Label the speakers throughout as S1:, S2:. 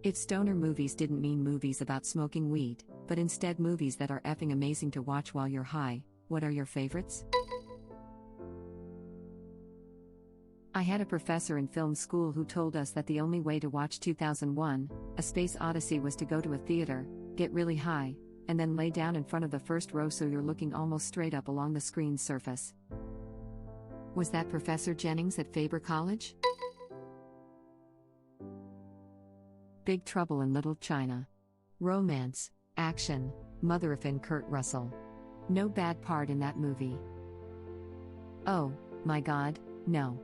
S1: If stoner movies didn't mean movies about smoking weed, but instead movies that are effing amazing to watch while you're high, what are your favorites? I had a professor in film school who told us that the only way to watch 2001, A Space Odyssey was to go to a theater, get really high, and then lay down in front of the first row so you're looking almost straight up along the screen's surface. Was that Professor Jennings at Faber College? Big Trouble in Little China. Romance, action, mother-effing Kurt Russell. No bad part in that movie. Oh, my God, no.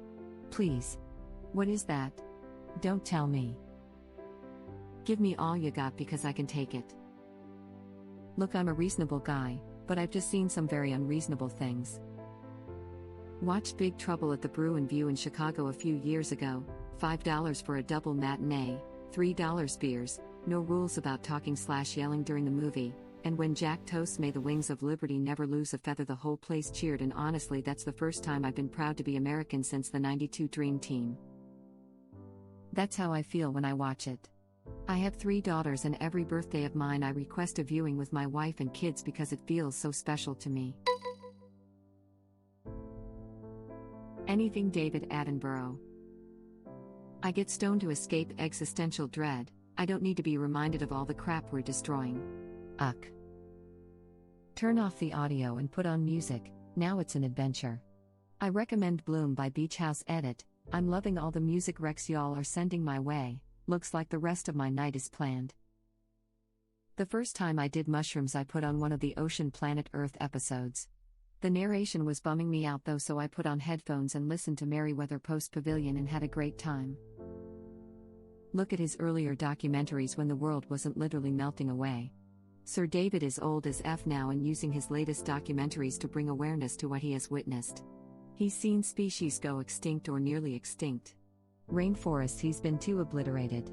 S1: Please. What is that? Don't tell me. Give me all you got because I can take it. Look, I'm a reasonable guy, but I've just seen some very unreasonable things. Watched Big Trouble at the Brew & View in Chicago a few years ago, $5 for a double matinee, $3 beers, no rules about talking/yelling during the movie, and when Jack toasts "May the wings of liberty never lose a feather," the whole place cheered, and honestly that's the first time I've been proud to be American since the '92 Dream Team. That's how I feel when I watch it. I have 3 daughters and every birthday of mine I request a viewing with my wife and kids because it feels so special to me. Anything David Attenborough. I get stoned to escape existential dread. I don't need to be reminded of all the crap we're destroying. Uck. Turn off the audio and put on music, now it's an adventure. I recommend Bloom by Beach House Edit. I'm loving all the music recs y'all are sending my way. Looks like the rest of my night is planned. The first time I did mushrooms I put on one of the Ocean Planet Earth episodes. The narration was bumming me out though, so I put on headphones and listened to Merriweather Post Pavilion and had a great time. Look at his earlier documentaries when the world wasn't literally melting away. Sir David is old as F now and using his latest documentaries to bring awareness to what he has witnessed. He's seen species go extinct or nearly extinct. Rainforests he's been too obliterated.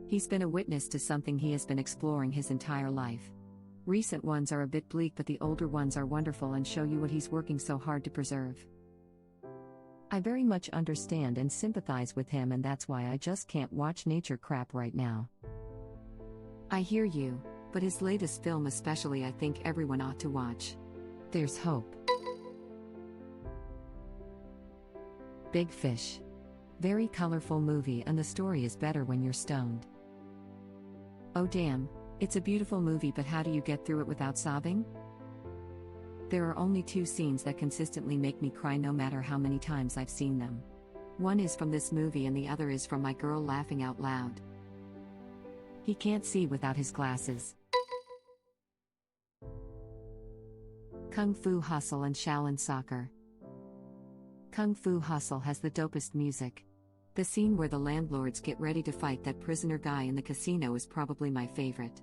S1: He's been a witness to something he has been exploring his entire life. Recent ones are a bit bleak, but the older ones are wonderful and show you what he's working so hard to preserve. I very much understand and sympathize with him, and that's why I just can't watch nature crap right now. I hear you, but his latest film especially I think everyone ought to watch. There's hope. Big Fish. Very colorful movie and the story is better when you're stoned. Oh damn, it's a beautiful movie, but how do you get through it without sobbing? There are only 2 scenes that consistently make me cry no matter how many times I've seen them. One is from this movie and the other is from my girl laughing out loud. He can't see without his glasses. Kung Fu Hustle and Shaolin Soccer. Kung Fu Hustle has the dopest music. The scene where the landlords get ready to fight that prisoner guy in the casino is probably my favorite.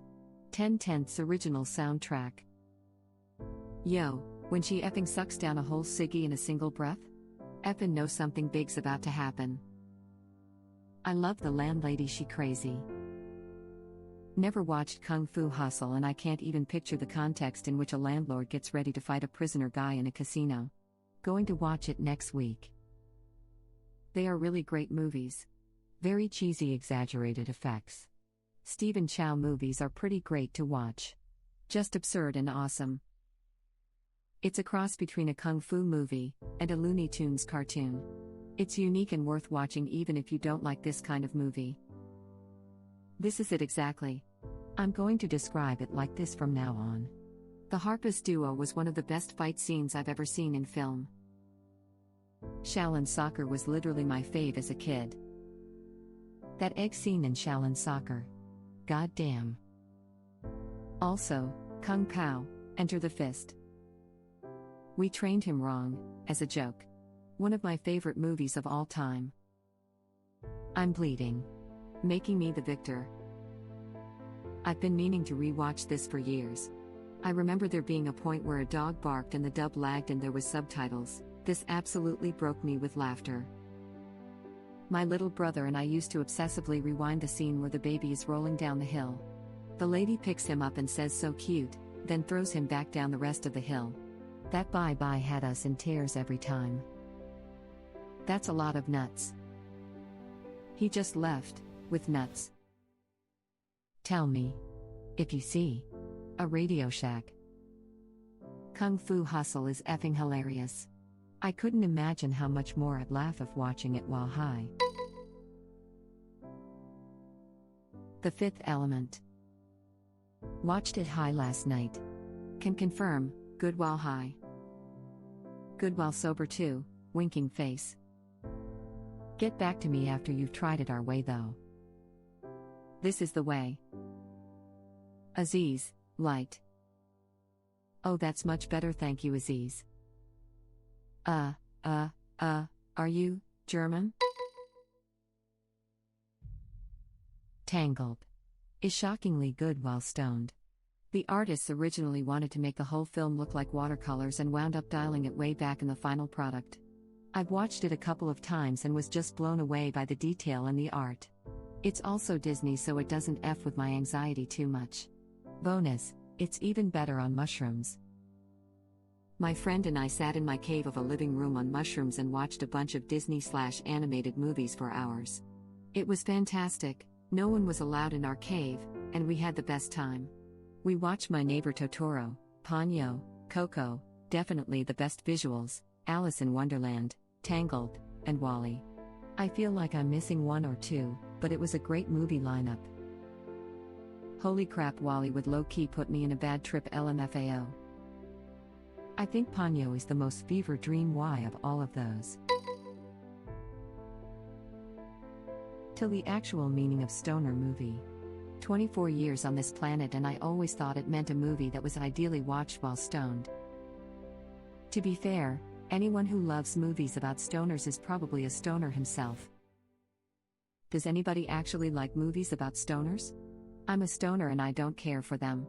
S1: 10/10's original soundtrack. Yo, when she effing sucks down a whole ciggy in a single breath? Effing know something big's about to happen. I love the landlady, she crazy. Never watched Kung Fu Hustle and I can't even picture the context in which a landlord gets ready to fight a prisoner guy in a casino. Going to watch it next week. They are really great movies. Very cheesy, exaggerated effects. Stephen Chow movies are pretty great to watch. Just absurd and awesome. It's a cross between a kung fu movie and a Looney Tunes cartoon. It's unique and worth watching even if you don't like this kind of movie. This is it exactly. I'm going to describe it like this from now on. The Harpist duo was one of the best fight scenes I've ever seen in film. Shaolin Soccer was literally my fave as a kid. That egg scene in Shaolin Soccer. God damn. Also, Kung Pao, Enter the Fist. We trained him wrong, as a joke. One of my favorite movies of all time. I'm bleeding. Making me the victor. I've been meaning to rewatch this for years. I remember there being a point where a dog barked and the dub lagged and there was subtitles. This absolutely broke me with laughter. My little brother and I used to obsessively rewind the scene where the baby is rolling down the hill. The lady picks him up and says "so cute," then throws him back down the rest of the hill. That bye-bye had us in tears every time. That's a lot of nuts. He just left, with nuts. Tell me. If you see. A Radio Shack. Kung Fu Hustle is effing hilarious. I couldn't imagine how much more I'd laugh if watching it while high. The Fifth Element. Watched it high last night. Can confirm, good while high. Good while sober too, winking face. Get back to me after you've tried it our way though. This is the way. Aziz, light. Oh, that's much better, thank you, Aziz. Are you German? Tangled. Is shockingly good while stoned. The artists originally wanted to make the whole film look like watercolors and wound up dialing it way back in the final product. I've watched it a couple of times and was just blown away by the detail and the art. It's also Disney, so it doesn't F with my anxiety too much. Bonus, it's even better on mushrooms. My friend and I sat in my cave of a living room on mushrooms and watched a bunch of Disney/animated movies for hours. It was fantastic, no one was allowed in our cave, and we had the best time. We watched My Neighbor Totoro, Ponyo, Coco, definitely the best visuals, Alice in Wonderland, Tangled, and WALL-E. I feel like I'm missing one or two, but it was a great movie lineup. Holy crap, WALL-E would low-key put me in a bad trip LMFAO. I think Ponyo is the most fever dream Y of all of those. Till the actual meaning of stoner movie. 24 years on this planet and I always thought it meant a movie that was ideally watched while stoned. To be fair, anyone who loves movies about stoners is probably a stoner himself. Does anybody actually like movies about stoners? I'm a stoner and I don't care for them.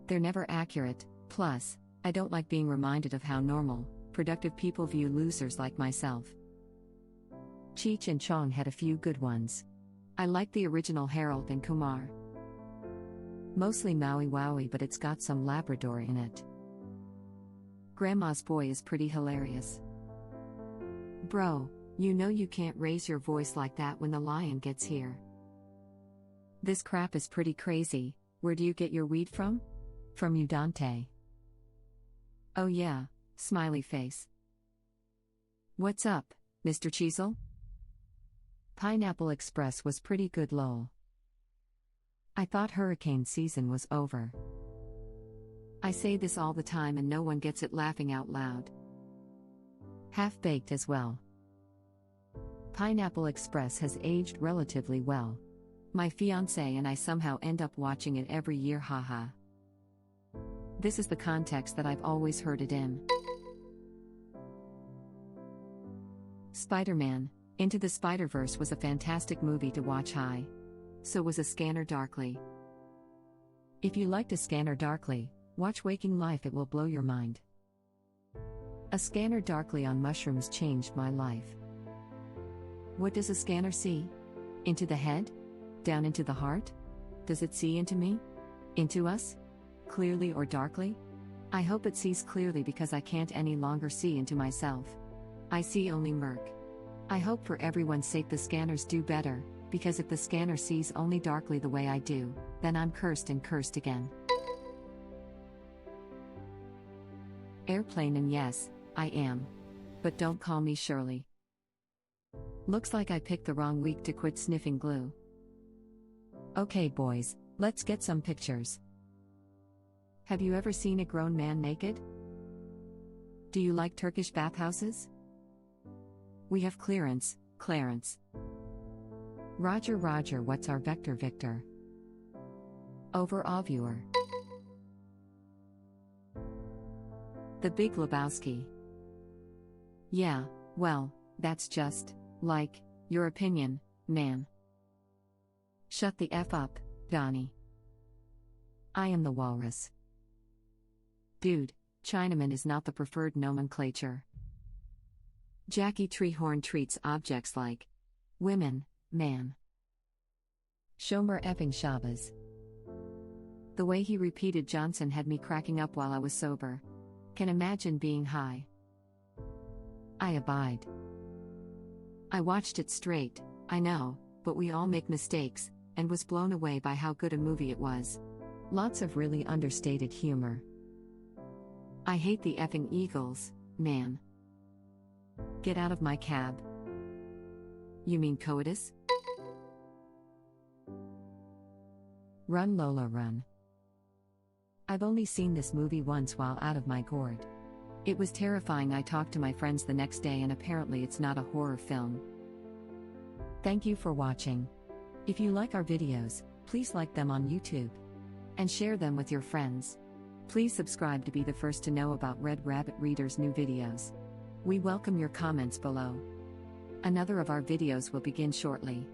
S1: They're never accurate, plus, I don't like being reminded of how normal, productive people view losers like myself. Cheech and Chong had a few good ones. I like the original Harold and Kumar. Mostly Maui Wowie, but it's got some Labrador in it. Grandma's Boy is pretty hilarious. Bro, you know you can't raise your voice like that when the lion gets here. This crap is pretty crazy. Where do you get your weed from? From you, Dante. Oh yeah, smiley face. What's up, Mr. Cheezel? Pineapple Express was pretty good lol. I thought hurricane season was over. I say this all the time and no one gets it, laughing out loud. Half-baked as well. Pineapple Express has aged relatively well. My fiancé and I somehow end up watching it every year, haha. This is the context that I've always heard it in. Spider-Man: Into the Spider-Verse was a fantastic movie to watch high. So was A Scanner Darkly. If you liked A Scanner Darkly, watch Waking Life, it will blow your mind. A Scanner Darkly on mushrooms changed my life. What does a scanner see? Into the head? Down into the heart? Does it see into me? Into us? Clearly or darkly? I hope it sees clearly because I can't any longer see into myself. I see only murk. I hope for everyone's sake the scanners do better, because if the scanner sees only darkly the way I do, then I'm cursed and cursed again. Airplane, and yes, I am. But don't call me Shirley. Looks like I picked the wrong week to quit sniffing glue. Okay boys, let's get some pictures. Have you ever seen a grown man naked? Do you like Turkish bathhouses? We have clearance, Clarence. Roger, what's our vector, Victor? Over viewer. The Big Lebowski. Yeah, well, that's just, like, your opinion, man. Shut the F up, Donnie. I am the walrus. Dude, Chinaman is not the preferred nomenclature. Jackie Treehorn treats objects like women, man. Shomer effing Shabbos. The way he repeated Johnson had me cracking up while I was sober. Can imagine being high. I abide. I watched it straight, I know, but we all make mistakes, and was blown away by how good a movie it was. Lots of really understated humor. I hate the effing Eagles, man. Get out of my cab. You mean coitus? Run Lola run. I've only seen this movie once while out of my gourd. It was terrifying. I talked to my friends the next day and apparently it's not a horror film. Thank you for watching. If you like our videos, please like them on YouTube. And share them with your friends. Please subscribe to be the first to know about Red Rabbit Reader's new videos. We welcome your comments below. Another of our videos will begin shortly.